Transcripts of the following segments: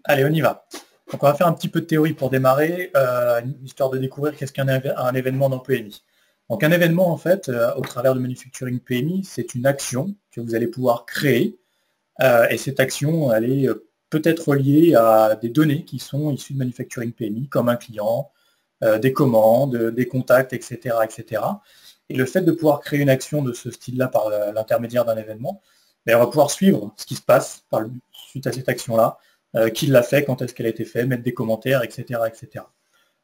Allez, on y va. Donc on va faire un petit peu de théorie pour démarrer, histoire de découvrir qu'est-ce qu'un un événement dans PMI. Donc un événement, en fait, au travers de Manufacturing PMI, c'est une action que vous allez pouvoir créer, et cette action, elle est peut-être liée à des données qui sont issues de Manufacturing PMI, comme un client, des commandes, des contacts, etc., etc. Et le fait de pouvoir créer une action de ce style-là par l'intermédiaire d'un événement, ben, on va pouvoir suivre ce qui se passe suite à cette action-là, qui l'a fait, quand est-ce qu'elle a été faite, mettre des commentaires, etc., etc.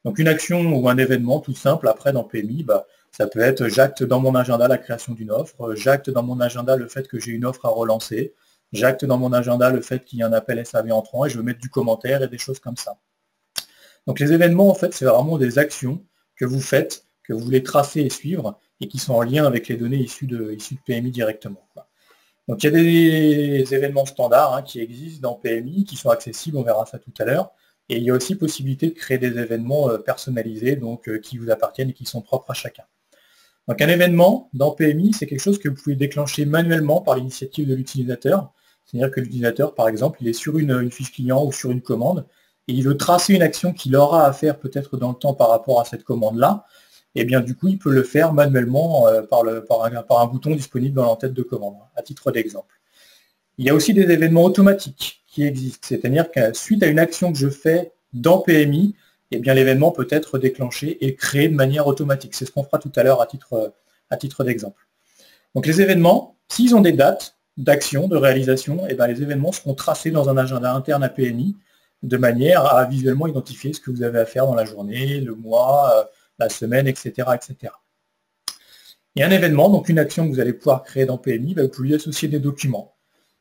Donc une action ou un événement tout simple, après dans PMI, bah, ça peut être j'acte dans mon agenda la création d'une offre, j'acte dans mon agenda le fait que j'ai une offre à relancer, j'acte dans mon agenda le fait qu'il y a un appel SAV entrant et je veux mettre du commentaire et des choses comme ça. Donc les événements, en fait, c'est vraiment des actions que vous faites, que vous voulez tracer et suivre, et qui sont en lien avec les données issues de PMI directement, quoi. Donc il y a des événements standards qui existent dans PMI, qui sont accessibles, on verra ça tout à l'heure. Et il y a aussi possibilité de créer des événements personnalisés, donc qui vous appartiennent et qui sont propres à chacun. Donc un événement dans PMI, c'est quelque chose que vous pouvez déclencher manuellement par l'initiative de l'utilisateur. C'est-à-dire que l'utilisateur, par exemple, il est sur une fiche client ou sur une commande, et il veut tracer une action qu'il aura à faire peut-être dans le temps par rapport à cette commande-là. Et bien du coup, il peut le faire manuellement par un bouton disponible dans l'entête de commande, à titre d'exemple. Il y a aussi des événements automatiques qui existent, c'est-à-dire que suite à une action que je fais dans PMI, eh bien l'événement peut être déclenché et créé de manière automatique. C'est ce qu'on fera tout à l'heure à titre d'exemple. Donc les événements, s'ils ont des dates d'action, de réalisation, eh bien les événements seront tracés dans un agenda interne à PMI de manière à visuellement identifier ce que vous avez à faire dans la journée, le mois, la semaine, etc., etc. Et un événement, donc une action que vous allez pouvoir créer dans PMI, vous pouvez y associer des documents.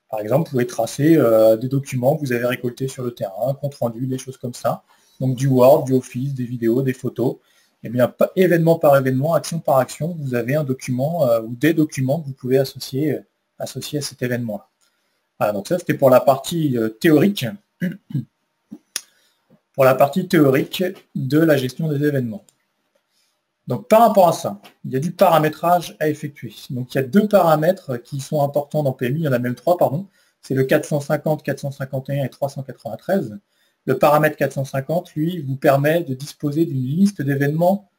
Par exemple, vous pouvez tracer des documents que vous avez récoltés sur le terrain, compte rendu, des choses comme ça. Donc du Word, du Office, des vidéos, des photos. Et bien, événement par événement, action par action, vous avez un document ou des documents que vous pouvez associer à cet événement-là. Voilà, donc ça, c'était pour la partie théorique. Pour la partie théorique de la gestion des événements. Donc par rapport à ça, il y a du paramétrage à effectuer. Donc il y a deux paramètres qui sont importants dans PMI, il y en a même trois, pardon. C'est le 450, 451 et 393. Le paramètre 450, lui, vous permet de disposer d'une liste d'événements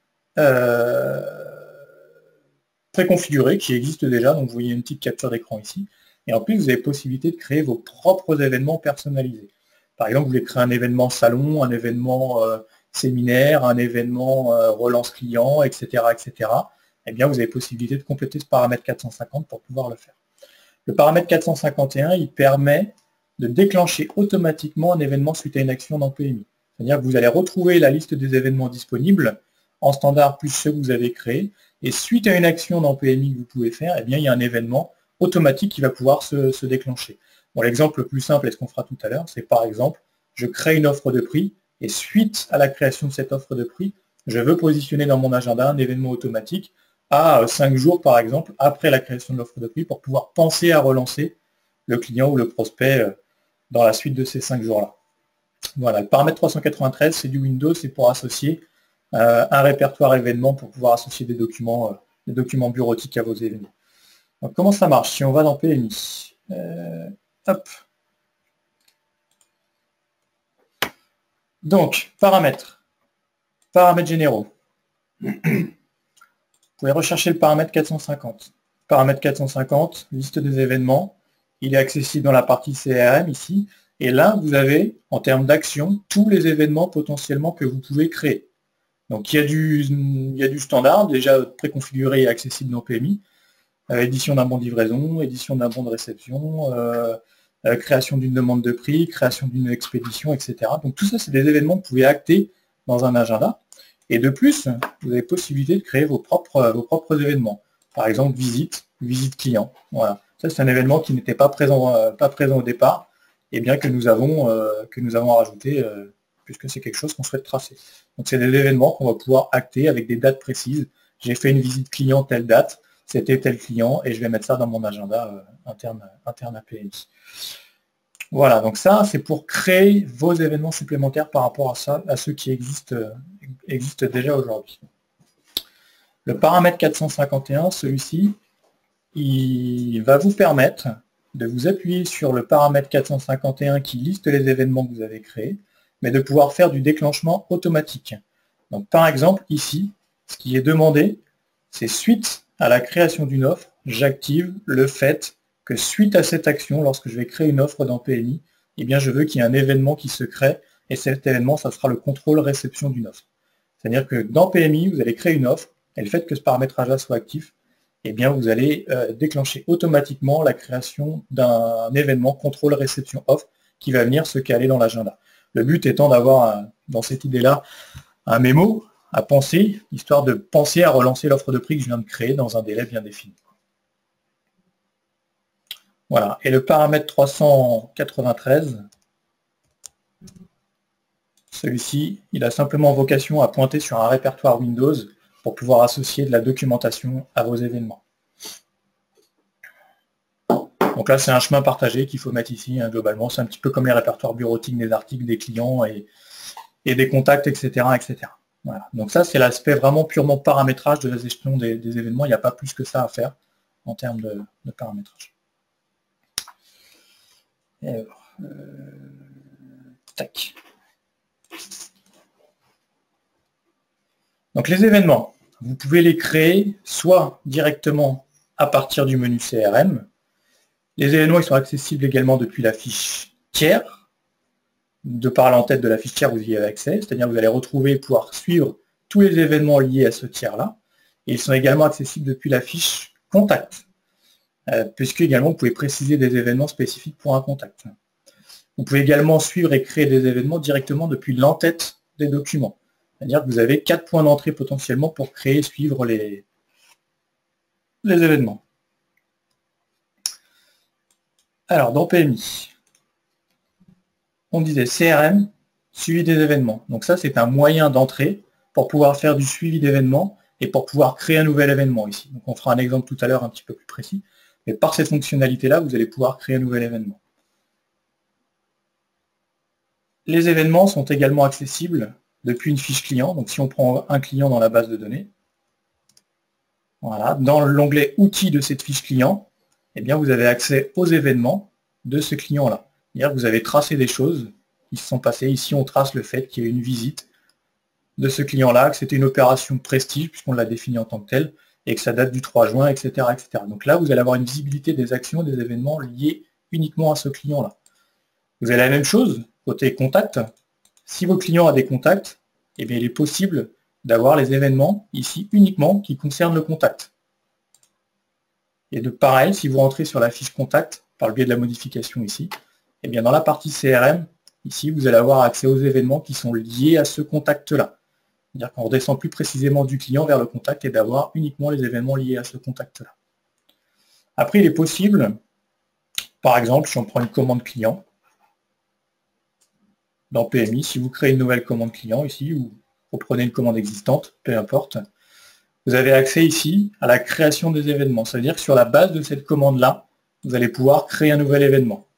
préconfigurés qui existent déjà. Donc vous voyez une petite capture d'écran ici. Et en plus, vous avez possibilité de créer vos propres événements personnalisés. Par exemple, vous voulez créer un événement salon, un événement séminaire, un événement relance client, etc., etc. Eh bien, vous avez possibilité de compléter ce paramètre 450 pour pouvoir le faire. Le paramètre 451, il permet de déclencher automatiquement un événement suite à une action dans PMI. C'est-à-dire que vous allez retrouver la liste des événements disponibles en standard plus ceux que vous avez créés, et suite à une action dans PMI que vous pouvez faire, eh bien, il y a un événement automatique qui va pouvoir se déclencher. Bon, l'exemple le plus simple, et ce qu'on fera tout à l'heure, c'est par exemple, je crée une offre de prix, et suite à la création de cette offre de prix, je veux positionner dans mon agenda un événement automatique à 5 jours, par exemple, après la création de l'offre de prix, pour pouvoir penser à relancer le client ou le prospect dans la suite de ces 5 jours-là. Voilà, le paramètre 393, c'est du Windows, c'est pour associer un répertoire événement pour pouvoir associer des documents bureautiques à vos événements. Donc, comment ça marche? Si on va dans PMI, hop. Donc, paramètres généraux. Vous pouvez rechercher le paramètre 450. Paramètre 450, liste des événements. Il est accessible dans la partie CRM ici. Et là, vous avez, en termes d'action, tous les événements potentiellement que vous pouvez créer. Donc, il y a du standard, déjà préconfiguré et accessible dans PMI. Édition d'un bon de livraison, édition d'un bon de réception, création d'une demande de prix, création d'une expédition, etc. Donc tout ça, c'est des événements que vous pouvez acter dans un agenda. Et de plus, vous avez possibilité de créer vos propres événements. Par exemple, visite client. Voilà. Ça, c'est un événement qui n'était pas présent au départ, et bien que nous avons rajouté, puisque c'est quelque chose qu'on souhaite tracer. Donc c'est des événements qu'on va pouvoir acter avec des dates précises. J'ai fait une visite client telle date, c'était tel client, et je vais mettre ça dans mon agenda interne à PMI. Voilà, donc ça, c'est pour créer vos événements supplémentaires par rapport à ça, à ceux qui existent déjà aujourd'hui. Le paramètre 451, celui-ci, il va vous permettre de vous appuyer sur le paramètre 451 qui liste les événements que vous avez créés, mais de pouvoir faire du déclenchement automatique. Donc par exemple, ici, ce qui est demandé, c'est suite à la création d'une offre, j'active le fait que suite à cette action, lorsque je vais créer une offre dans PMI, eh bien je veux qu'il y ait un événement qui se crée, et cet événement, ça sera le contrôle réception d'une offre. C'est-à-dire que dans PMI, vous allez créer une offre, et le fait que ce paramétrage-là soit actif, eh bien vous allez déclencher automatiquement la création d'un événement contrôle réception offre qui va venir se caler dans l'agenda. Le but étant d'avoir, dans cette idée-là, un mémo à penser, histoire de penser à relancer l'offre de prix que je viens de créer dans un délai bien défini. Voilà, et le paramètre 393, celui-ci, il a simplement vocation à pointer sur un répertoire Windows pour pouvoir associer de la documentation à vos événements. Donc là, c'est un chemin partagé qu'il faut mettre ici, hein, globalement. C'est un petit peu comme les répertoires bureautiques des articles des clients et des contacts, etc. etc. Voilà. Donc ça, c'est l'aspect vraiment purement paramétrage de la gestion des événements. Il n'y a pas plus que ça à faire en termes de paramétrage. Et alors, tac. Donc les événements, vous pouvez les créer soit directement à partir du menu CRM. Les événements ils sont accessibles également depuis la fiche tiers. De par l'entête de la fiche tiers, vous y avez accès, c'est-à-dire que vous allez retrouver et pouvoir suivre tous les événements liés à ce tiers-là. Et ils sont également accessibles depuis la fiche contact, puisque également vous pouvez préciser des événements spécifiques pour un contact. Vous pouvez également suivre et créer des événements directement depuis l'entête des documents. C'est-à-dire que vous avez 4 points d'entrée potentiellement pour créer et suivre les événements. Alors, dans PMI, on disait CRM, suivi des événements. Donc ça, c'est un moyen d'entrée pour pouvoir faire du suivi d'événements et pour pouvoir créer un nouvel événement ici. Donc on fera un exemple tout à l'heure un petit peu plus précis. Mais par cette fonctionnalité-là, vous allez pouvoir créer un nouvel événement. Les événements sont également accessibles depuis une fiche client. Donc si on prend un client dans la base de données, voilà, dans l'onglet outils de cette fiche client, eh bien vous avez accès aux événements de ce client-là. C'est-à-dire que vous avez tracé des choses qui se sont passées. Ici, on trace le fait qu'il y ait une visite de ce client-là, que c'était une opération prestige, puisqu'on l'a défini en tant que telle, et que ça date du 3 juin, etc., etc. Donc là, vous allez avoir une visibilité des actions, des événements liés uniquement à ce client-là. Vous avez la même chose côté contact. Si vos clients ont des contacts, eh bien, il est possible d'avoir les événements ici uniquement qui concernent le contact. Et de pareil, si vous rentrez sur la fiche contact par le biais de la modification ici, eh bien dans la partie CRM, ici vous allez avoir accès aux événements qui sont liés à ce contact-là. C'est-à-dire qu'on redescend plus précisément du client vers le contact et d'avoir uniquement les événements liés à ce contact-là. Après, il est possible, par exemple, si on prend une commande client, dans PMI, si vous créez une nouvelle commande client ici, ou vous prenez une commande existante, peu importe, vous avez accès ici à la création des événements. Ça veut dire que sur la base de cette commande-là, vous allez pouvoir créer un nouvel événement.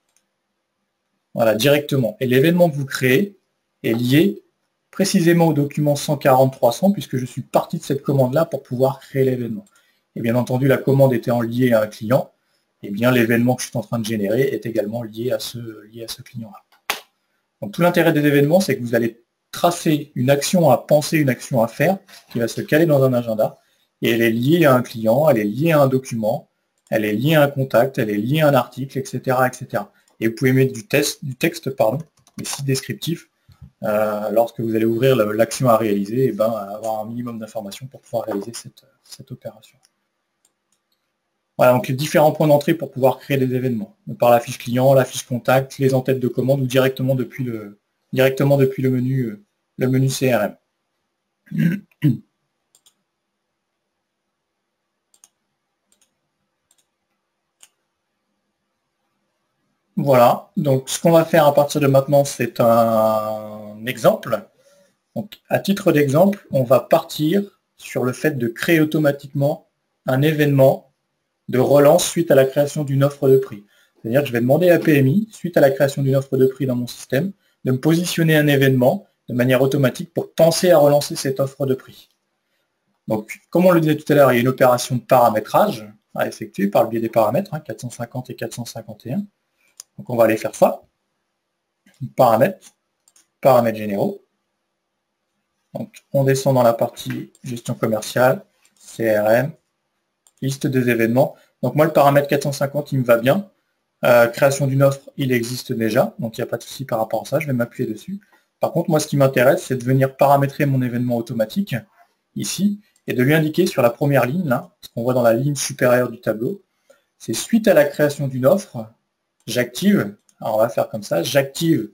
Voilà, directement. Et l'événement que vous créez est lié précisément au document 140-300, puisque je suis parti de cette commande-là pour pouvoir créer l'événement. Et bien entendu, la commande étant liée à un client, et bien l'événement que je suis en train de générer est également lié à ce client-là. Donc tout l'intérêt des événements, c'est que vous allez tracer une action à penser, une action à faire, qui va se caler dans un agenda, et elle est liée à un client, elle est liée à un document, elle est liée à un contact, elle est liée à un article, etc. etc. Et vous pouvez mettre du texte, mais si descriptif, lorsque vous allez ouvrir l'action à réaliser, et ben, avoir un minimum d'informations pour pouvoir réaliser cette opération. Voilà, donc les différents points d'entrée pour pouvoir créer des événements. Donc, par la fiche client, la fiche contact, les entêtes de commande ou directement depuis le menu CRM. Voilà, donc ce qu'on va faire à partir de maintenant, c'est un exemple. Donc, à titre d'exemple, on va partir sur le fait de créer automatiquement un événement de relance suite à la création d'une offre de prix. C'est-à-dire que je vais demander à PMI, suite à la création d'une offre de prix dans mon système, de me positionner un événement de manière automatique pour penser à relancer cette offre de prix. Donc, comme on le disait tout à l'heure, il y a une opération de paramétrage à effectuer par le biais des paramètres, 450 et 451. Donc on va aller faire ça. Paramètres, paramètres généraux. Donc on descend dans la partie gestion commerciale, CRM, liste des événements. Donc moi le paramètre 450 il me va bien. Création d'une offre, il existe déjà, donc il n'y a pas de souci par rapport à ça, je vais m'appuyer dessus. Par contre, moi ce qui m'intéresse, c'est de venir paramétrer mon événement automatique, ici, et de lui indiquer sur la première ligne, là, ce qu'on voit dans la ligne supérieure du tableau, c'est suite à la création d'une offre, j'active, alors on va faire comme ça, j'active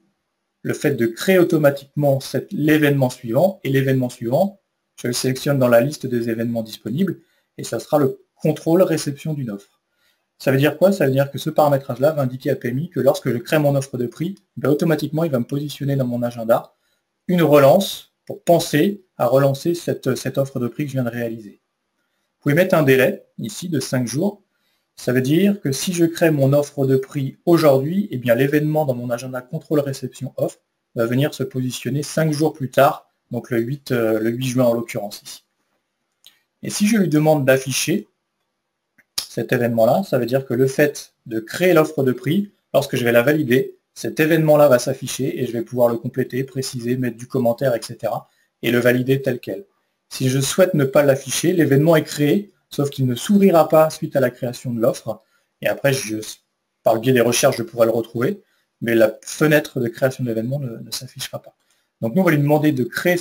le fait de créer automatiquement l'événement suivant, et l'événement suivant, je le sélectionne dans la liste des événements disponibles, et ça sera le contrôle réception d'une offre. Ça veut dire quoi? Ça veut dire que ce paramétrage-là va indiquer à PMI que lorsque je crée mon offre de prix, automatiquement il va me positionner dans mon agenda une relance pour penser à relancer cette offre de prix que je viens de réaliser. Vous pouvez mettre un délai, ici, de 5 jours. Ça veut dire que si je crée mon offre de prix aujourd'hui, eh bien l'événement dans mon agenda contrôle réception offre va venir se positionner 5 jours plus tard, donc le 8 juin en l'occurrence ici. Et si je lui demande d'afficher cet événement-là, ça veut dire que le fait de créer l'offre de prix, lorsque je vais la valider, cet événement-là va s'afficher et je vais pouvoir le compléter, préciser, mettre du commentaire, etc. et le valider tel quel. Si je souhaite ne pas l'afficher, l'événement est créé, sauf qu'il ne s'ouvrira pas suite à la création de l'offre. Et après, par le biais des recherches, je pourrai le retrouver, mais la fenêtre de création de l'événement ne s'affichera pas. Donc nous, on va lui demander de créer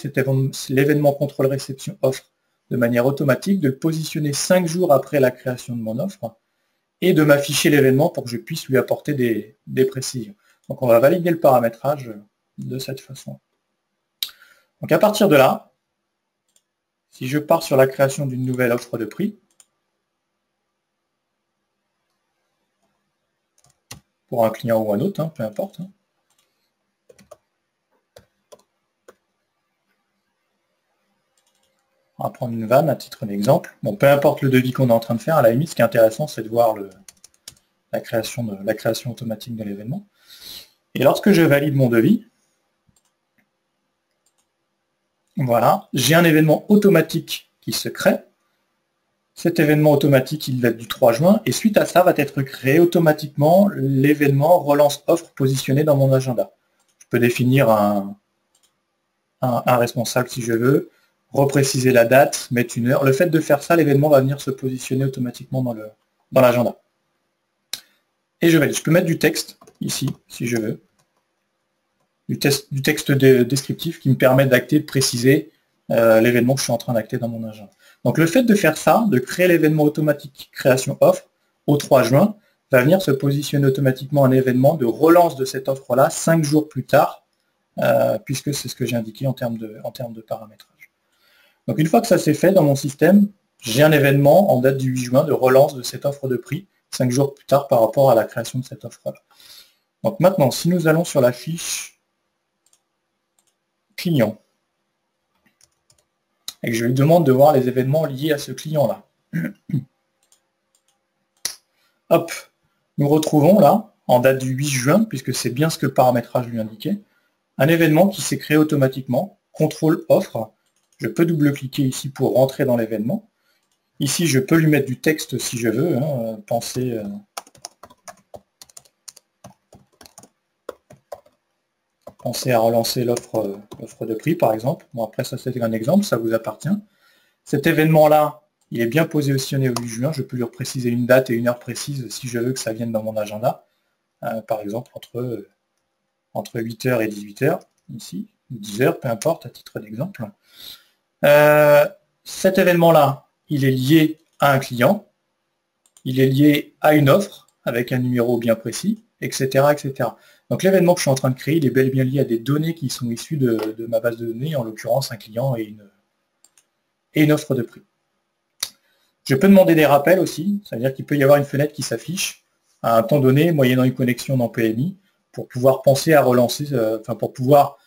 l'événement contrôle réception offre de manière automatique, de le positionner 5 jours après la création de mon offre, et de m'afficher l'événement pour que je puisse lui apporter des précisions. Donc on va valider le paramétrage de cette façon. Donc à partir de là, si je pars sur la création d'une nouvelle offre de prix, pour un client ou un autre, peu importe, on va prendre une vanne à titre d'exemple. Bon, peu importe le devis qu'on est en train de faire, à la limite, ce qui est intéressant, c'est de voir la création automatique de l'événement. Et lorsque je valide mon devis, voilà, j'ai un événement automatique qui se crée. Cet événement automatique, il date du 3 juin, et suite à ça va être créé automatiquement l'événement relance offre positionné dans mon agenda. Je peux définir un responsable si je veux, repréciser la date, mettre une heure. Le fait de faire ça, l'événement va venir se positionner automatiquement dans l'agenda. Et je peux mettre du texte, ici, si je veux. Du texte descriptif qui me permet d'acter, de préciser l'événement que je suis en train d'acter dans mon agenda. Donc le fait de faire ça, de créer l'événement automatique création offre au 3 juin, va venir se positionner automatiquement un événement de relance de cette offre-là 5 jours plus tard, puisque c'est ce que j'ai indiqué en termes de paramétrage. Donc une fois que ça s'est fait dans mon système, j'ai un événement en date du 8 juin de relance de cette offre de prix 5 jours plus tard par rapport à la création de cette offre-là. Donc maintenant, si nous allons sur la fiche client, et que je lui demande de voir les événements liés à ce client-là. Hop, nous retrouvons là, en date du 8 juin, puisque c'est bien ce que le paramétrage lui indiquait, un événement qui s'est créé automatiquement, contrôle offre. Je peux double-cliquer ici pour rentrer dans l'événement. Ici, je peux lui mettre du texte si je veux, penser à relancer l'offre de prix, par exemple. Bon, après, ça c'est un exemple, ça vous appartient. Cet événement-là, il est bien positionné au 8 juin. Je peux lui préciser une date et une heure précise si je veux que ça vienne dans mon agenda. Par exemple, entre 8h et 18h, ici, 10h, peu importe, à titre d'exemple. Cet événement-là, il est lié à un client, il est lié à une offre, avec un numéro bien précis, etc. etc. Donc l'événement que je suis en train de créer, il est bel et bien lié à des données qui sont issues de ma base de données, en l'occurrence un client et une offre de prix. Je peux demander des rappels aussi, c'est-à-dire qu'il peut y avoir une fenêtre qui s'affiche à un temps donné, moyennant une connexion dans PMI, pour pouvoir penser à relancer, pour pouvoir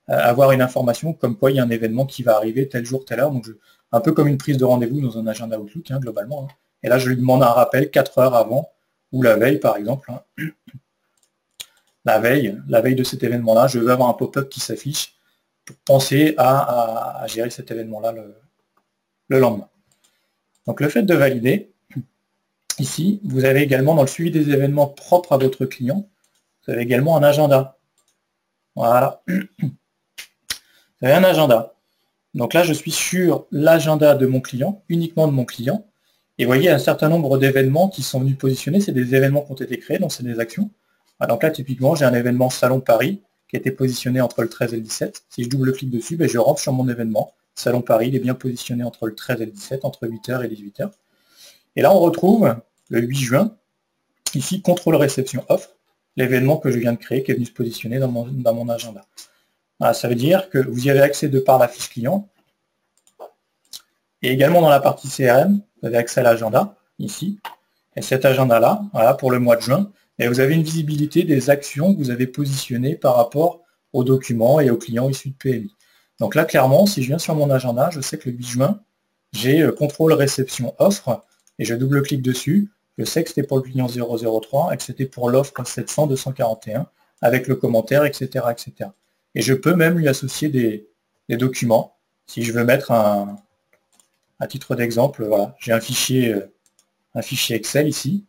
avoir une information comme quoi il y a un événement qui va arriver tel jour, telle heure, donc un peu comme une prise de rendez-vous dans un agenda Outlook, globalement. Et là, je lui demande un rappel 4 heures avant, ou la veille, par exemple. La veille de cet événement-là, je veux avoir un pop-up qui s'affiche pour penser à gérer cet événement-là le lendemain. Donc le fait de valider, ici, vous avez également dans le suivi des événements propres à votre client, vous avez également un agenda. Voilà. Vous avez un agenda. Donc là, je suis sur l'agenda de mon client, uniquement de mon client. Et vous voyez, un certain nombre d'événements qui sont venus positionner, c'est des événements qui ont été créés, donc c'est des actions. Donc là, typiquement, j'ai un événement Salon Paris qui a été positionné entre le 13 et le 17. Si je double-clique dessus, je rentre sur mon événement. Salon Paris, il est bien positionné entre le 13 et le 17, entre 8h et 18h. Et là, on retrouve le 8 juin, ici, contrôle réception offre, l'événement que je viens de créer qui est venu se positionner dans mon agenda. Voilà, ça veut dire que vous y avez accès de par la fiche client. Et également dans la partie CRM, vous avez accès à l'agenda, ici. Et cet agenda-là, voilà, pour le mois de juin, et vous avez une visibilité des actions que vous avez positionnées par rapport aux documents et aux clients issus de PMI. Donc là, clairement, si je viens sur mon agenda, je sais que le 8 juin, j'ai contrôle réception offre, et je double-clique dessus, je sais que c'était pour le client 003 et que c'était pour l'offre 700-241, avec le commentaire, etc., etc. Et je peux même lui associer des documents. Si je veux mettre à titre d'exemple, voilà, j'ai un fichier Excel ici.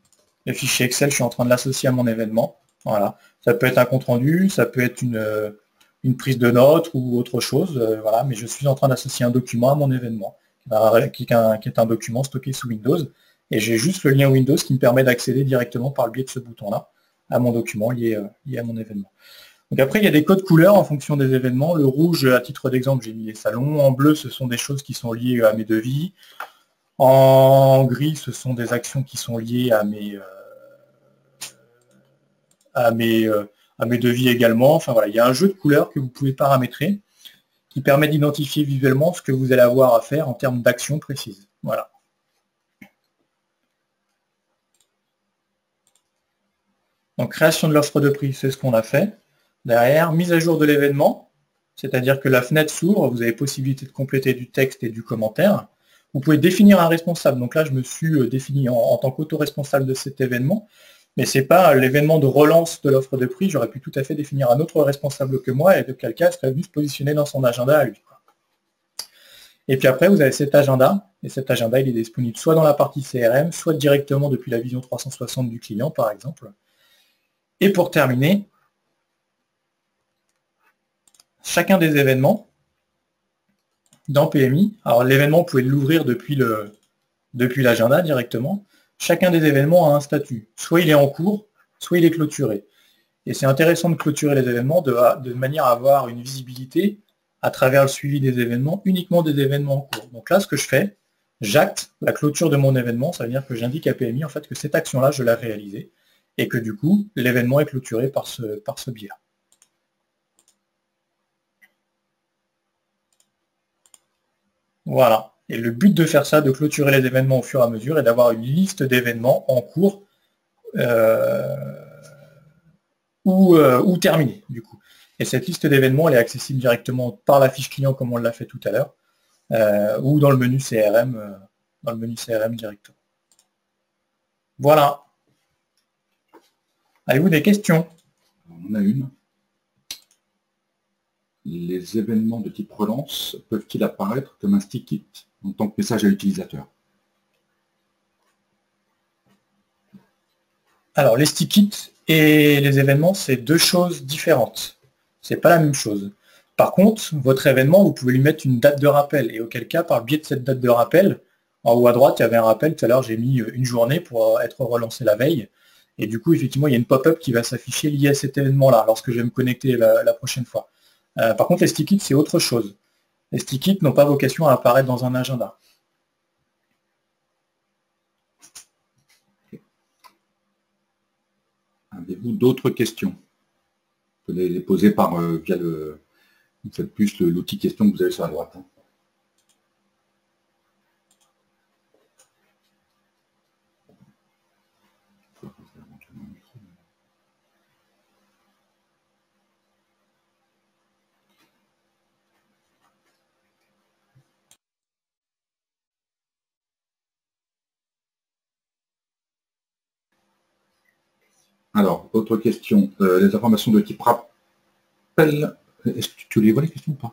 Le fichier Excel, je suis en train de l'associer à mon événement. Voilà. Ça peut être un compte-rendu, ça peut être une prise de notes ou autre chose, voilà, mais je suis en train d'associer un document à mon événement, qui est un document stocké sous Windows, et j'ai juste le lien Windows qui me permet d'accéder directement par le biais de ce bouton-là à mon document lié à mon événement. Donc après, il y a des codes couleurs en fonction des événements. Le rouge, à titre d'exemple, j'ai mis les salons. En bleu, ce sont des choses qui sont liées à mes devis. En gris, ce sont des actions qui sont liées à mes devis également. Enfin voilà, il y a un jeu de couleurs que vous pouvez paramétrer qui permet d'identifier visuellement ce que vous allez avoir à faire en termes d'actions précises. Voilà. Donc création de l'offre de prix, c'est ce qu'on a fait. Derrière, mise à jour de l'événement, c'est-à-dire que la fenêtre s'ouvre, vous avez possibilité de compléter du texte et du commentaire. Vous pouvez définir un responsable. Donc là, je me suis défini en tant qu'auto-responsable de cet événement, mais ce n'est pas l'événement de relance de l'offre de prix. J'aurais pu tout à fait définir un autre responsable que moi, et de quel cas serait venu se positionner dans son agenda à lui. Et puis après, vous avez cet agenda, et cet agenda, il est disponible soit dans la partie CRM, soit directement depuis la vision 360 du client, par exemple. Et pour terminer, chacun des événements dans PMI, alors l'événement, vous pouvez l'ouvrir depuis l'agenda directement. Chacun des événements a un statut. Soit il est en cours, soit il est clôturé. Et c'est intéressant de clôturer les événements de manière à avoir une visibilité à travers le suivi des événements, uniquement des événements en cours. Donc là, ce que je fais, j'acte la clôture de mon événement, ça veut dire que j'indique à PMI en fait que cette action-là, je l'ai réalisée, et que du coup, l'événement est clôturé par ce biais. Voilà. Et le but de faire ça, de clôturer les événements au fur et à mesure, est d'avoir une liste d'événements en cours ou terminés, du coup. Et cette liste d'événements, elle est accessible directement par la fiche client, comme on l'a fait tout à l'heure, ou dans le menu CRM, directement. Voilà. Avez-vous des questions? On a une. Les événements de type relance peuvent-ils apparaître comme un sticky en tant que message à l'utilisateur? Alors, les stick-it et les événements, c'est deux choses différentes. C'est pas la même chose. Par contre, votre événement, vous pouvez lui mettre une date de rappel. Et auquel cas, par le biais de cette date de rappel, en haut à droite, il y avait un rappel. Tout à l'heure, j'ai mis une journée pour être relancé la veille. Et du coup, effectivement, il y a une pop-up qui va s'afficher liée à cet événement-là, lorsque je vais me connecter la prochaine fois. Par contre, les stick-it, c'est autre chose. Les stick-it n'ont pas vocation à apparaître dans un agenda. Avez-vous d'autres questions? Vous pouvez les poser via l'outil question que vous avez sur la droite. Alors, autre question. Les informations de type rappel. Est-ce que tu les vois les questions ou pas?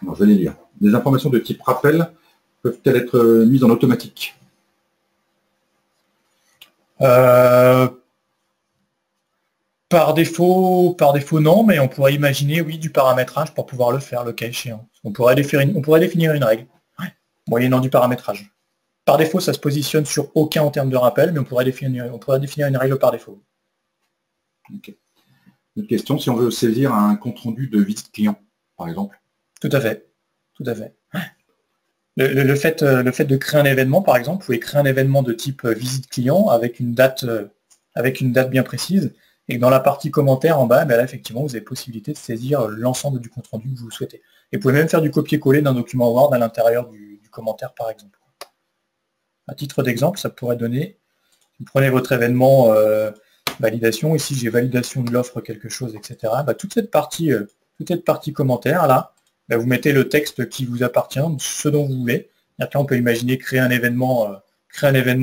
Non, je vais les lire. Les informations de type rappel peuvent-elles être mises en automatique? Euh, Par défaut, non, mais on pourrait imaginer, oui, du paramétrage pour pouvoir le faire, le cas échéant. On pourrait définir une règle, moyennant du paramétrage. Par défaut, ça se positionne sur aucun en termes de rappel, mais on pourrait définir une règle par défaut. Okay. Une question, si on veut saisir un compte-rendu de visite client, par exemple. Tout à fait. Tout à fait. Le fait de créer un événement, par exemple, vous pouvez créer un événement de type visite client avec une date bien précise, et que dans la partie commentaire en bas, là, effectivement, vous avez possibilité de saisir l'ensemble du compte-rendu que vous souhaitez. Et vous pouvez même faire du copier-coller d'un document Word à l'intérieur du commentaire, par exemple. À titre d'exemple, ça pourrait donner, vous prenez votre événement validation, ici j'ai validation de l'offre, quelque chose, etc. Toute cette partie commentaire, là, vous mettez le texte qui vous appartient, ce dont vous voulez. Après, on peut imaginer créer un événement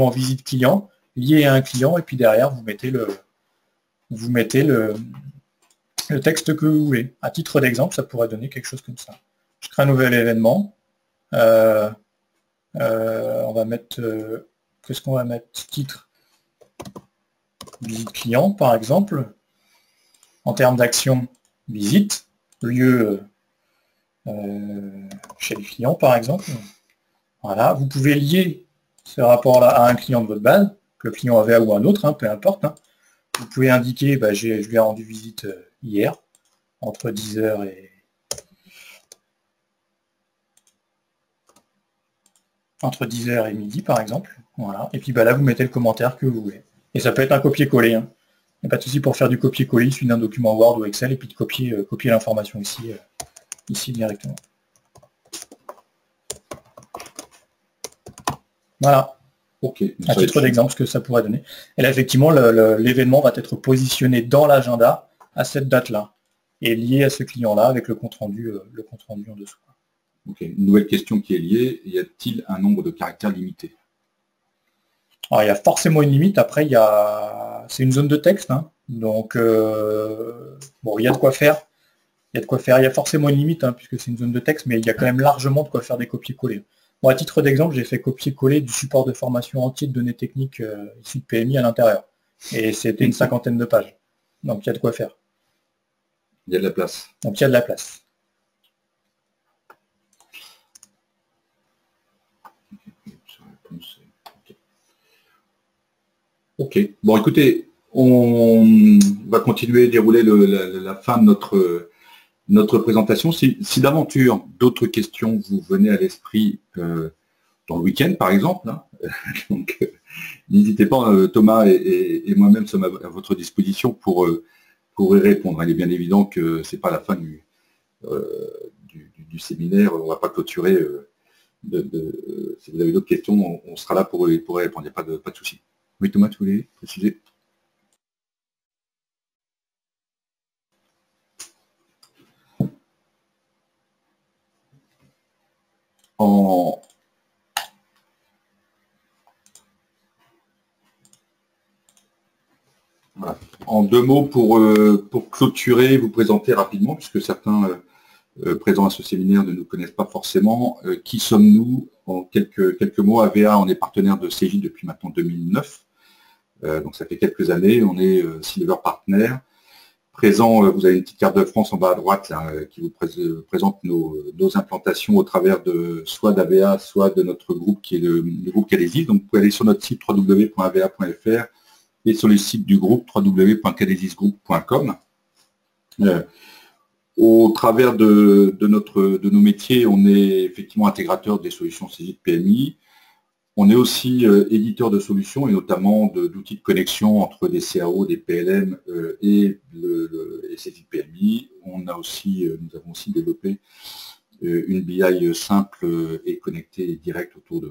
visite client, lié à un client, et puis derrière, vous mettez le texte que vous voulez. À titre d'exemple, ça pourrait donner quelque chose comme ça. Je crée un nouvel événement. On va mettre... qu'est-ce qu'on va mettre? Titre. Visite client, par exemple. En termes d'action, visite. Lieu chez le client, par exemple. Voilà. Vous pouvez lier ce rapport-là à un client de votre base, que le client avait ou un autre, peu importe. Vous pouvez indiquer, je lui ai rendu visite hier, entre 10h et... entre 10h et midi, par exemple. Voilà. Et puis là, vous mettez le commentaire que vous voulez. Et ça peut être un copier-coller. Il n'y a pas de souci pour faire du copier-coller, il suffit d'un document Word ou Excel, et puis de copier l'information ici directement. Voilà. Okay. À titre d'exemple, ce que ça pourrait donner. Et là, effectivement, l'événement va être positionné dans l'agenda à cette date-là, et lié à ce client-là avec le compte-rendu en dessous. Ok. Une nouvelle question qui est liée, y a-t-il un nombre de caractères limité? Alors, il y a forcément une limite. Après, c'est une zone de texte, donc il y a de quoi faire. Il y a forcément une limite, puisque c'est une zone de texte, mais il y a quand même largement de quoi faire des copier-coller. Bon, à titre d'exemple, j'ai fait copier-coller du support de formation entier de données techniques issues de PMI à l'intérieur. Et c'était une 50aine de pages. Donc il y a de quoi faire. Il y a de la place. Donc il y a de la place. Ok. Bon, écoutez, on va continuer à dérouler la fin de notre présentation. Si d'aventure d'autres questions vous venaient à l'esprit dans le week-end, par exemple, donc n'hésitez pas, Thomas et moi-même sommes à votre disposition pour y répondre. Il est bien évident que ce n'est pas la fin du séminaire, on ne va pas clôturer. Si vous avez d'autres questions, on sera là pour y répondre, il n'y a pas de souci. Oui, Thomas, tu voulais préciser? Voilà. En deux mots pour clôturer, vous présenter rapidement, puisque certains présents à ce séminaire ne nous connaissent pas forcément. Qui sommes-nous? En quelques mots, AVA, on est partenaire de CJ depuis maintenant 2009. Donc ça fait quelques années, on est Silver Partner. Présent, vous avez une petite carte de France en bas à droite là, qui vous présente nos implantations au travers soit d'AVA, soit de notre groupe qui est le groupe Cadésis. Donc vous pouvez aller sur notre site www.ava.fr et sur le site du groupe www.cadesisgroup.com. Au travers de nos métiers, on est effectivement intégrateur des solutions CJ de PMI. On est aussi éditeur de solutions et notamment d'outils de connexion entre des CAO, des PLM et les CJ de PMI. Nous avons aussi développé une BI simple et connectée et directe autour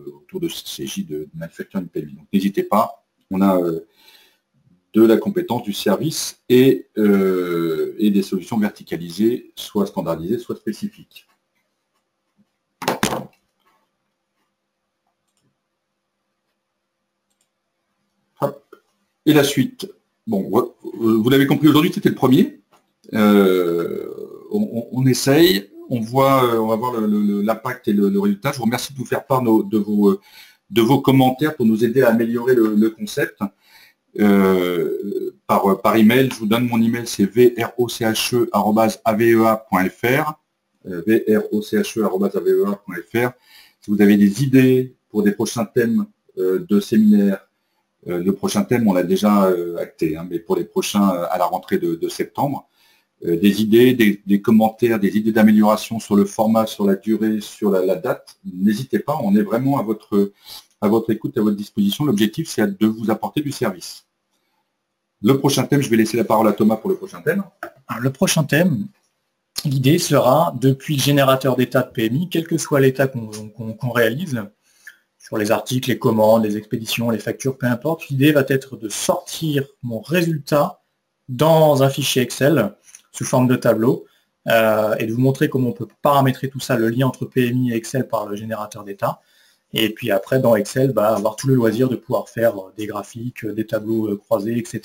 de CJ de Manufacturing PMI. Donc n'hésitez pas, on a de la compétence, du service et des solutions verticalisées, soit standardisées, soit spécifiques. Et la suite. Bon, vous l'avez compris, aujourd'hui, c'était le premier. On essaye, on va voir l'impact et le résultat. Je vous remercie de vous faire part de vos commentaires pour nous aider à améliorer le concept. par email. Je vous donne mon email, c'est vroche@avea.fr. vroche@avea.fr. Si vous avez des idées pour des prochains thèmes de séminaires, le prochain thème, on l'a déjà acté, mais pour les prochains à la rentrée de septembre, des idées, des commentaires, des idées d'amélioration sur le format, sur la durée, sur la date, n'hésitez pas, on est vraiment à votre écoute, à votre disposition. L'objectif, c'est de vous apporter du service. Le prochain thème, je vais laisser la parole à Thomas pour le prochain thème. Alors, le prochain thème, l'idée sera, depuis le générateur d'état de PMI, quel que soit l'état qu'on réalise, sur les articles, les commandes, les expéditions, les factures, peu importe, l'idée va être de sortir mon résultat dans un fichier Excel sous forme de tableau et de vous montrer comment on peut paramétrer tout ça, le lien entre PMI et Excel par le générateur d'état. Et puis après, dans Excel, avoir tout le loisir de pouvoir faire des graphiques, des tableaux croisés, etc.,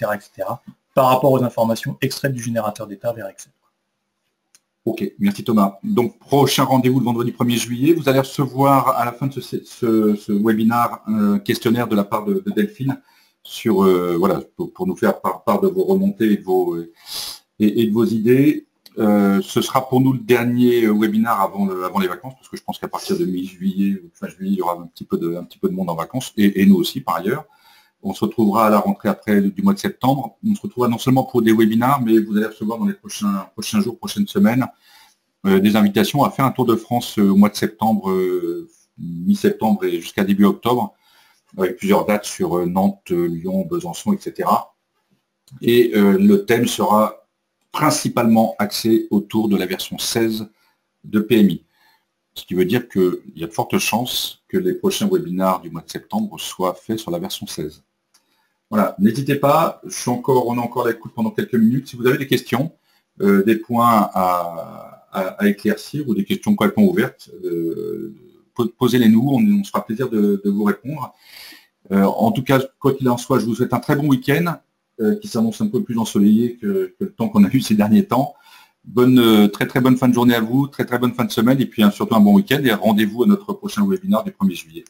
par rapport aux informations extraites du générateur d'état vers Excel. Ok, merci Thomas. Donc, prochain rendez-vous le vendredi 1er juillet. Vous allez recevoir à la fin de ce webinaire un questionnaire de la part de Delphine sur, voilà, pour nous faire part de vos remontées et de vos idées. Ce sera pour nous le dernier webinaire avant les vacances, parce que je pense qu'à partir de mi-juillet ou fin juillet, il y aura un petit peu de monde en vacances, et nous aussi par ailleurs. On se retrouvera à la rentrée après du mois de septembre. On se retrouvera non seulement pour des webinaires, mais vous allez recevoir dans les prochains jours, prochaines semaines, des invitations à faire un tour de France au mois de septembre, mi-septembre et jusqu'à début octobre, avec plusieurs dates sur Nantes, Lyon, Besançon, etc. Et le thème sera principalement axé autour de la version 16 de PMI. Ce qui veut dire qu'il y a de fortes chances que les prochains webinaires du mois de septembre soient faits sur la version 16. Voilà, n'hésitez pas, on est encore à l'écoute pendant quelques minutes. Si vous avez des questions, des points à éclaircir ou des questions complètement ouvertes, posez-les nous, on se fera plaisir de vous répondre. En tout cas, quoi qu'il en soit, je vous souhaite un très bon week-end qui s'annonce un peu plus ensoleillé que le temps qu'on a eu ces derniers temps. Très très bonne fin de journée à vous, très très bonne fin de semaine et puis surtout un bon week-end et rendez-vous à notre prochain webinaire du 1er juillet.